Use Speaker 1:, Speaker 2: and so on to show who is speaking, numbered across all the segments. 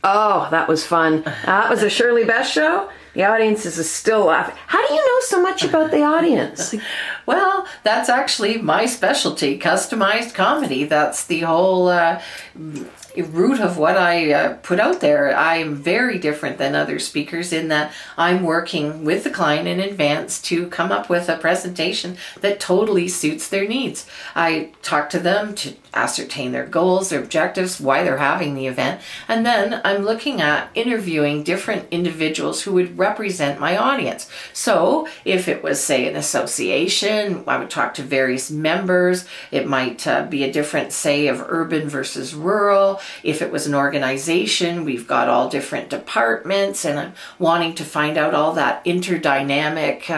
Speaker 1: Oh, that was fun. That was a Shirley Best show. The audience is still laughing. How do you know so much about the audience?
Speaker 2: Well, that's actually my specialty, customized comedy. That's the whole root of what I put out there. I'm very different than other speakers in that I'm working with the client in advance to come up with a presentation that totally suits their needs. I talk to them to ascertain their goals, their objectives, why they're having the event, and then I'm looking at interviewing different individuals who would represent my audience. So if it was, say, an association, I would talk to various members. It might be a different, say, of urban versus rural. If it was an organization, we've got all different departments, and I'm wanting to find out all that interdynamic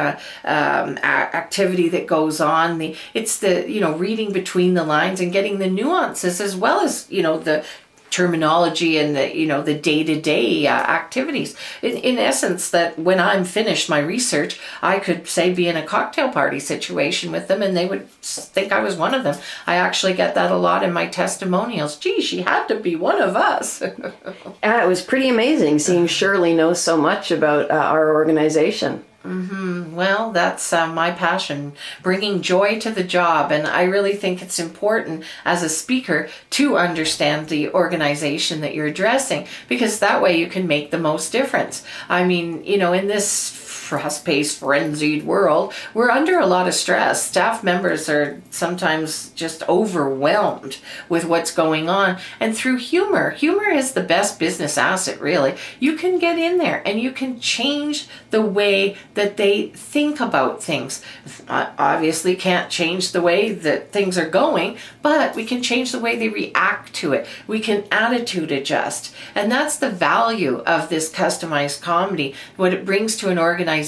Speaker 2: activity that goes on. It's the reading between the lines and getting the nuances, as well as the terminology and the day-to-day activities. In essence, that when I'm finished my research, I could, say, be in a cocktail party situation with them and they would think I was one of them. I actually get that a lot in my testimonials. Gee, she had to be one of us.
Speaker 1: It was pretty amazing seeing Shirley know so much about our organization.
Speaker 2: Mm-hmm. Well, that's my passion, bringing joy to the job. And I really think it's important as a speaker to understand the organization that you're addressing, because that way you can make the most difference. I mean, in this fast-paced, frenzied world, we're under a lot of stress. Staff members are sometimes just overwhelmed with what's going on. And through humor is the best business asset, really. You can get in there and you can change the way that they think about things. Obviously can't change the way that things are going, but we can change the way they react to it. We can attitude adjust. And that's the value of this customized comedy, what it brings to an organization.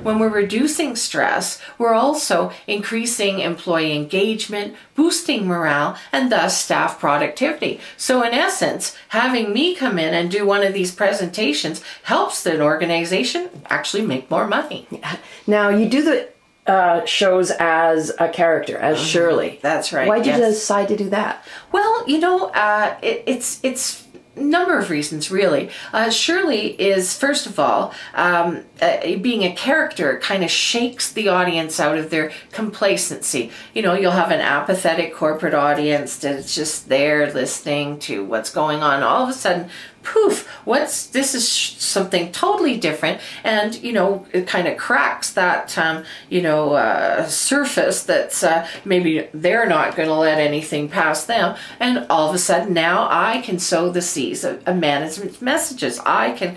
Speaker 2: When we're reducing stress, we're also increasing employee engagement, boosting morale, and thus staff productivity. So in essence, having me come in and do one of these presentations helps the organization actually make more money.
Speaker 1: Now, you do the shows as a character, as Shirley.
Speaker 2: That's right.
Speaker 1: Why did you decide to do that?
Speaker 2: Well, it's number of reasons, really. Shirley is, first of all, being a character kind of shakes the audience out of their complacency. You'll have an apathetic corporate audience that's just there listening to what's going on. All of a sudden, poof, this is something totally different, and it kind of cracks that surface that's maybe they're not going to let anything past them, and all of a sudden now I can sow the seeds of management messages. I can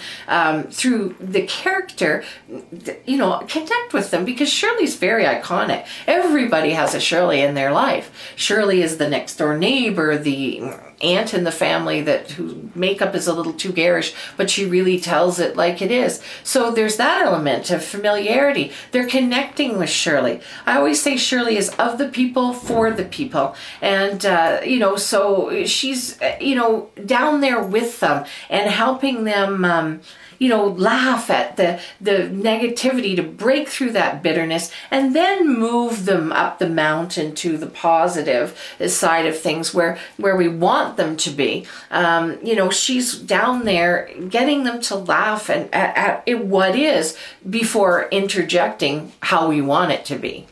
Speaker 2: through the character connect with them, because Shirley's very iconic. Everybody has a Shirley in their life. Shirley is the next door neighbor, the aunt in the family whose makeup is a little too garish, but she really tells it like it is. So there's that element of familiarity. They're connecting with Shirley. I always say Shirley is of the people for the people, and so she's down there with them and helping them laugh at the negativity, to break through that bitterness and then move them up the mountain to the positive side of things where we want them to be. She's down there getting them to laugh at what is, before interjecting how we want it to be.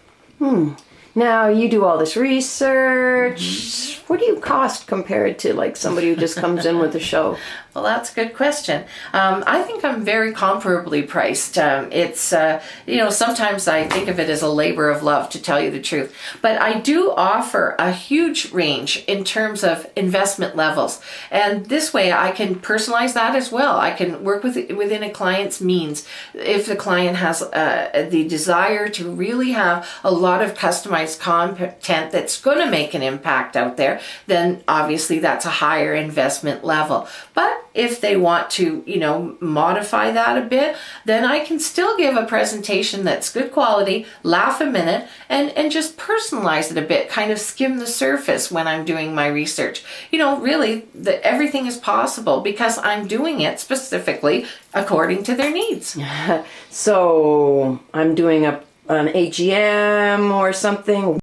Speaker 1: Now, you do all this research. Mm-hmm. What do you cost compared to somebody who just comes in with a show?
Speaker 2: Well, that's a good question. I think I'm very comparably priced. It's, sometimes I think of it as a labor of love, to tell you the truth. But I do offer a huge range in terms of investment levels. And this way I can personalize that as well. I can work within a client's means. If the client has the desire to really have a lot of customized content that's going to make an impact out there, then obviously that's a higher investment level. But if they want to, modify that a bit, then I can still give a presentation that's good quality, laugh a minute, and just personalize it a bit, kind of skim the surface when I'm doing my research. Really, everything is possible because I'm doing it specifically according to their needs.
Speaker 1: So I'm doing an AGM or something.